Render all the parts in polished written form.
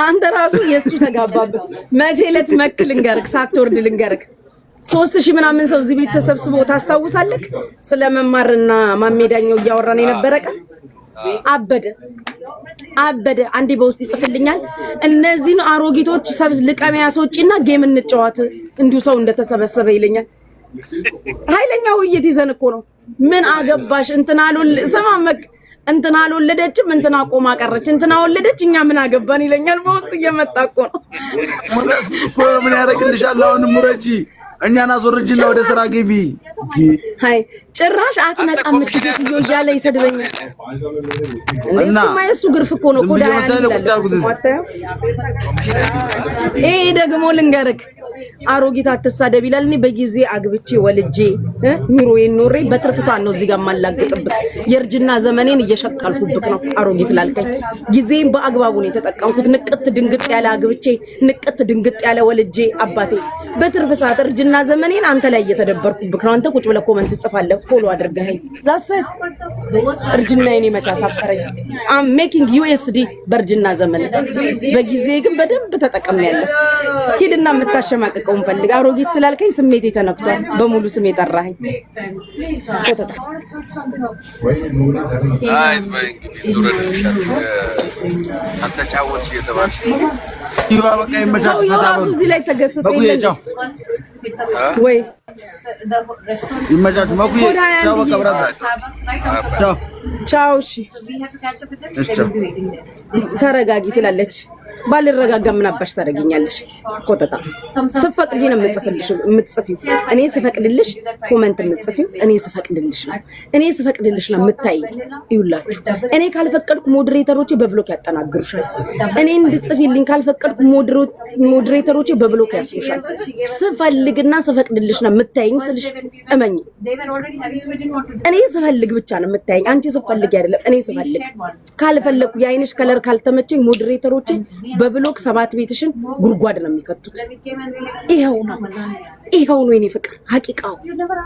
አንተ ራሱ የሱ ተጋባብህ መቼ ዕለት መክል ልንገርክ ሳትወርድ ልንገርክ 3000 ምናምን ሰው እዚህ ቤት ተሰብስቦ ታስታውሳለህ ስለመማርና ማሜዳኛው እያወራን የነበረ ቀን አበደ አንዴ በውስጥ ይጽፍልኛል እነዚህን አሮጊቶች ሰብስ ልቀሚያሶጪና ጌም እንጫወት እንዲሁ ሰው እንደተሰበሰበ ይለኛል ኃይለኛው ውይይት ይዘን እኮ ነው ምን አገባሽ እንትና ሰማመክ እንትና አልወለደችም እንትና ቆማ ቀረች እንትና ወለደች እኛ ምን አገባን ይለኛል በውስጥ እየመጣ እኮ ነው ምን ያደርግልሻል አሁን ሙረጂ እኛና ዞርጅና ወደ ስራ ግቢ ሃይ ጭራሽ አትነቃም ትይዩ እያለ ይሰድበኛል እንደሱማ የሱ ግርፍ እኮ ነው ኮዳ ደግሞ ልንገርክ አሮጊት አትሳደብ ይላል እኔ በጊዜ አግብቼ ወልጄ ኑሮዬን ኖሬ በትርፍ ሰዓት ነው እዚህ ጋር ማላግጥብክ የርጅና ዘመኔን እየሸቀልኩብክ ነው አሮጊት ላልከኝ ጊዜን በአግባቡ ነው የተጠቀምኩት ንቅት ድንግጥ ያለ አግብቼ ንቅት ድንግጥ ያለ ወልጄ አባቴ በትርፍ ሰዓት እርጅና ዘመኔን አንተ ላይ እየተደበርኩብክ ነው አንተ ቁጭ ብለህ ኮሜንት ጽፋለህ ፎሎ አድርገኸኝ ዛሰ እርጅና የኔ መቻ ሳፈረኝ አም ሜኪንግ ዩኤስዲ በርጅና ዘመን በጊዜ ግን በደንብ ተጠቀምያለሁ ሂድና መታሸማቀቀውን ፈልግ አሮጊት ስላልከኝ ስሜቴ ተነክቷል በሙሉ ስሜ ጠራኸኝ አይ ዱረድሻል አንተጫወትሽ የተባልሽ ይዋ በቃ ይመሳት ፈታበሩ እዚህ ላይ ተገሰጸ ይለኝ ወይ ይመቻቹ ማኩዬ ቻው በቃ ብራዘር ቻው እሺ ተረጋጊ ትላለች ባልረጋጋ ምን አባሽ ታረጋኛለሽ ኮተታ ስፈቅጂ ነው የምትጽፊው እኔ ስፈቅድልሽ ኮሜንት የምትጽፊው እኔ ስፈቅድልሽ ነው የምታይ ይውላችሁ እኔ ካልፈቀድኩ ሞዴሬተሮቼ በብሎክ ያጠናግሩሻል እኔ እንድጽፊልኝ ካልፈቀድኩ ሞዴሬተሮቼ በብሎክ ያስሩሻል ስፈልግና ስፈቅድልሽ ነው የምታይኝ ስልሽ እመኝ እኔ ስፈልግ ብቻ ነው የምታይኝ አንቺ ስፈልግ አይደለም እኔ ስፈልግ ካልፈለኩ ያይንሽ ከለር ካልተመቸኝ ሞዴሬተሮቼ በብሎክ 7 ቤትሽን ጉርጓድ ነው የሚከቱት ይሄው ነው የኔ ፍቅር ሐቂቃው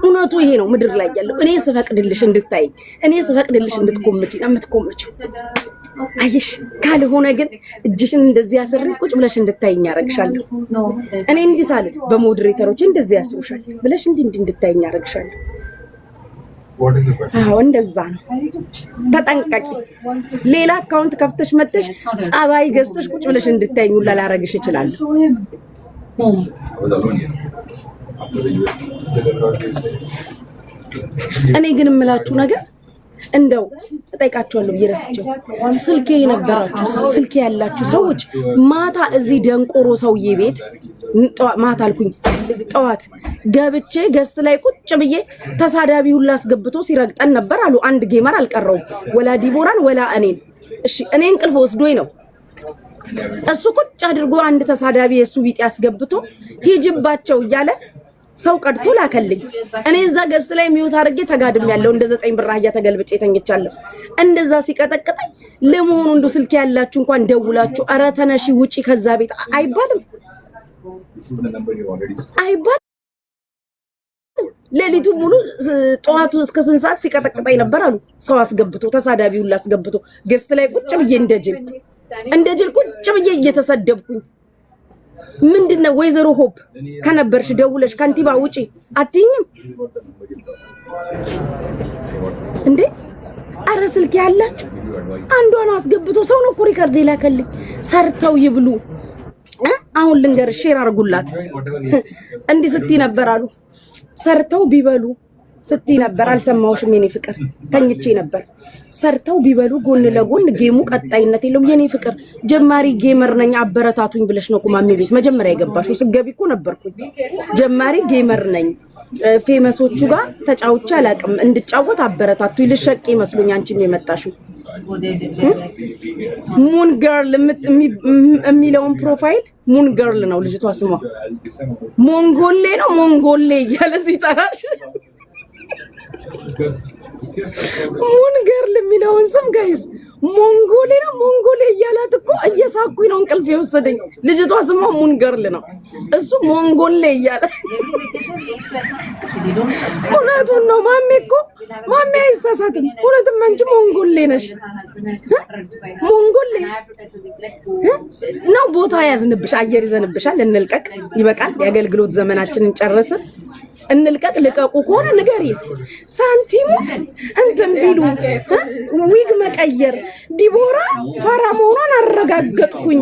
እውነቱ ይሄ ነው ምድር ላይ ያለው እኔ ስፈቅድልሽ እንድታይ እኔ ስፈቅድልሽ እንድትቆምጪ ነው የምትቆምጪው አይሽ ካልሆነ ግን እጅሽን እንደዚህ ያሰሪ ቁጭ ብለሽ እንድታይኝ ያረግሻለሁ እኔ እንዲሳልድ በሞዴሬተሮች እንደዚህ ያስሩሻል ብለሽ እንድታይኝ ያረግሻለሁ እንደዛ ነው ተጠንቀቂ ሌላ አካውንት ከፍተሽ መጥተሽ ጻባይ ገዝተሽ ቁጭ ብለሽ እንድታይኝ ሁላ ላረግሽ ይችላል እኔ ግን እምላችሁ ነገር እንደው ተጠይቃችኋለሁ ይረስቸው ስልኬ ያላችሁ ሰዎች ማታ እዚህ ደንቆሮ ሰውዬ ቤት ማታ አልኩኝ ጠዋት ገብቼ ገስት ላይ ቁጭ ብዬ ተሳዳቢ ሁላ አስገብቶ ሲረግጠን ነበር አሉ አንድ ጌመር አልቀረው ወላ ዲቦራን ወላ እኔን እሺ እኔ እንቅልፍ ወስዶኝ ነው እሱ ቁጭ አድርጎ አንድ ተሳዳቢ የሱ ቢጤ ያስገብቶ ሂጅባቸው እያለ ሰው ቀድቶ ላከልኝ እኔ እዛ ገስት ላይ ሚውት አድርጌ ተጋድም ያለው እንደ 9 ብር አህያ ተገልብጬ ተኝቻለሁ እንደዛ ሲቀጠቅጠኝ ለመሆኑ እንዱ ስልክ ያላችሁ እንኳን ደውላችሁ አረ ተነሺ ውጪ ከዛ ቤት አይባልም ሌሊቱ ሙሉ ጧቱ እስከ 3 ሰዓት ሲቀጠቅጠኝ ነበር አሉ ሰው አስገብቶ ተሳዳቢው ላስገብቶ ገስት ላይ ቁጭ ብዬ እንደጅል ቁጭ ብዬ እየተሰደብኩኝ ምንድነው ወይዘሮ ሆፕ ከነበርሽ ደውለሽ ካንቲባ ውጪ አትይኝም እንዴ አረ ስልክ ያላችሁ አንዷን አስገብቶ ሰው ነው ሪከርድ ይላከልኝ ሰርተው ይብሉ አሁን ልንገር ሼር አርጉላት እንዲህ ስትይ ነበር አሉ ሰርተው ቢበሉ ስትይ ነበር አልሰማውሽም የኔ ፍቅር ተኝቼ ነበር ሰርተው ቢበሉ ጎን ለጎን ጌሙ ቀጣይነት የለውም የኔ ፍቅር ጀማሪ ጌመር ነኝ አበረታቱኝ ብለሽ ነው ቁማሜ ቤት መጀመሪያ የገባሽው ስገቢ እኮ ነበርኩኝ ጀማሪ ጌመር ነኝ ፌመሶቹ ጋር ተጫውቼ አላቅም እንድጫወት አበረታቱኝ ልሸቂ መስሎኝ አንቺም የመጣሽው ሙን ገርል የሚለውን ፕሮፋይል ሙን ገርል ነው ልጅቷ ስሟ ሞንጎሌ ያለ ሲጠራሽ ሙን ገርል የሚለውን ስም ጋይስ ሞንጎሌ እያላት እኮ እየሳኩኝ ነው እንቅልፍ የወሰደኝ ልጅቷ ስሟ ሙን ገርል ነው እሱ ሞንጎሌ እያለ እውነቱን ነው ማሜ አይሳሳትም እውነትም አንቺ ሞንጎሌ ነሽ ሞንጎሌ ነው ቦታ ያዝንብሽ አየር ይዘንብሻል እንልቀቅ ይበቃል የአገልግሎት ዘመናችንን ጨረስን እንልቀቅ ልቀቁ ኮነ ንገሪ ሳንቲሙ እንትን ቢሉ ዊግ መቀየር ዲቦራ ፋራ መሆኗን አረጋገጥኩኝ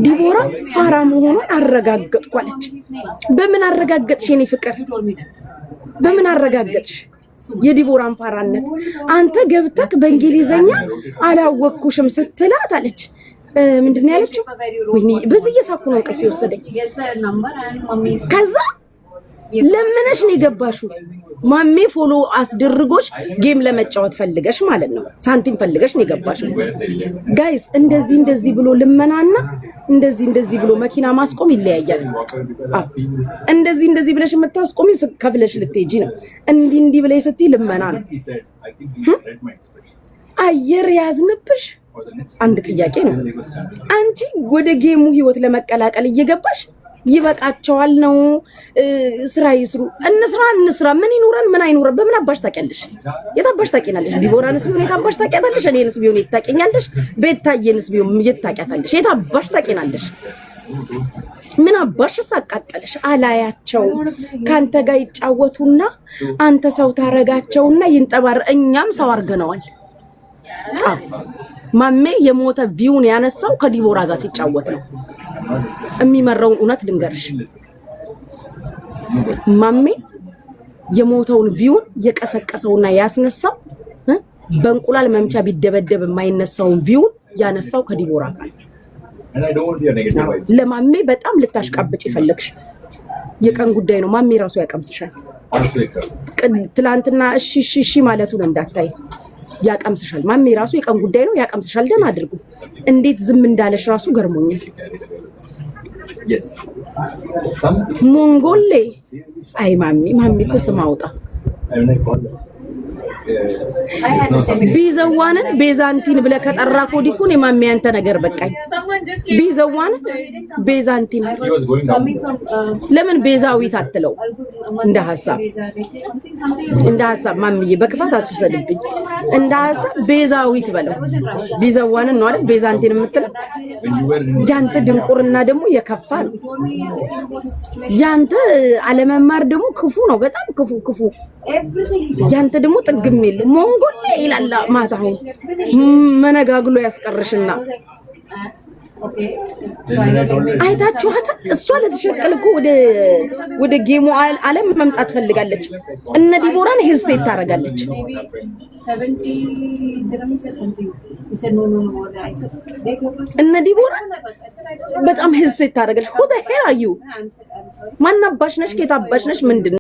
ዲቦራ ፋራ መሆኗን አረጋገጥኩ አለች በምን አረጋገጥሽ የኔ ፍቅር በምን አረጋገጥሽ የዲቦራን ፋራነት አንተ ገብተክ በእንግሊዘኛ አላወቅኩሽም ስትላት አለች ምንድነው ያለችው ወይኔ በዚህ እየሳኩ ነው እንቅልፍ የወሰደኝ ከዛ ለምነሽ ነው የገባሽው ማሜ ፎሎ አስደርጎሽ ጌም ለመጫወት ፈልገሽ ማለት ነው ሳንቲም ፈልገሽ ነው የገባሽው ጋይስ እንደዚህ ብሎ ልመናና እንደዚህ ብሎ መኪና ማስቆም ይለያያል እንደዚህ ብለሽ የምታስቆሚ ከፍለሽ ልትሄጂ ነው እንዲህ ብለሽ ስትይ ልመና ነው አየር ያዝንብሽ አንድ ጥያቄ ነው አንቺ ወደ ጌሙ ህይወት ለመቀላቀል እየገባሽ ይበቃቸዋል ነው ስራ ይስሩ እንስራ ምን ይኖራል ምን አይኖርም በምን አባሽ ታውቂያለሽ የታባሽ ታውቂናለሽ ዲቦራንስ ቢሆን የታባሽ ታውቂያታለሽ እኔንስ ቢሆን የታውቂኛለሽ ቤታዬንስ ቢሆን የታውቂያታለሽ የታባሽ ታውቂናለሽ ምን አባሽ ሳቃጠለሽ አላያቸው ካንተ ጋር ይጫወቱና አንተ ሰው ታረጋቸውና ይንጠባር እኛም ሰው አርገነዋል ማሜ የሞተ ቪውን ያነሳው ከዲቦራ ጋር ሲጫወት ነው የሚመራውን እውነት ልንገርሽ ማሜ የሞተውን ቪውን የቀሰቀሰውና ያስነሳው በእንቁላል መምቻ ቢደበደብ የማይነሳውን ቪውን ያነሳው ከዲቦራ ጋር ለማሜ በጣም ልታሽቃብጭ ይፈልግሽ የቀን ጉዳይ ነው ማሜ ራሱ ያቀምስሻል ትላንትና እሺ ማለቱን እንዳታይ ያቀምስሻል ማሜ ራሱ የቀን ጉዳይ ነው ያቀምስሻል ደና አድርጉ እንዴት ዝም እንዳለሽ ራሱ ገርሞኛል ሞንጎሌ አይ ማሜ እኮ ስም አውጣ ቢዘዋንን ቤዛንቲን ብለ ከጠራ ኮዲኩን የማሜ አንተ ነገር በቃኝ ቢዘዋንን ቤዛንቲን ለምን ቤዛዊት አትለው እንደ ሐሳብ ማምዬ በክፋት አትሰድብኝ እንደ ሐሳብ ቤዛዊት በለው ቢዘዋንን ነው አይደል ቤዛንቲን የምትለው ያንተ ድንቁርና ደግሞ የከፋ ነው ያንተ አለመማር ደግሞ ክፉ ነው በጣም ክፉ ያንተ ደግሞ ጥግም የለም ሞንጎሌ ይላል ማታው መነጋግሎ ያስቀርሽና አይታችኋት እሷ ለተሸቀልኩ ወደ ጌሙ ዓለም መምጣት ፈልጋለች እነ ዲቦራን ሄስቴት ታረጋለች እነ ዲቦራ በጣም ሄስቴት ታረጋለች who the hell are you ማናባሽ ነሽ ከታባሽ ነሽ ምንድነው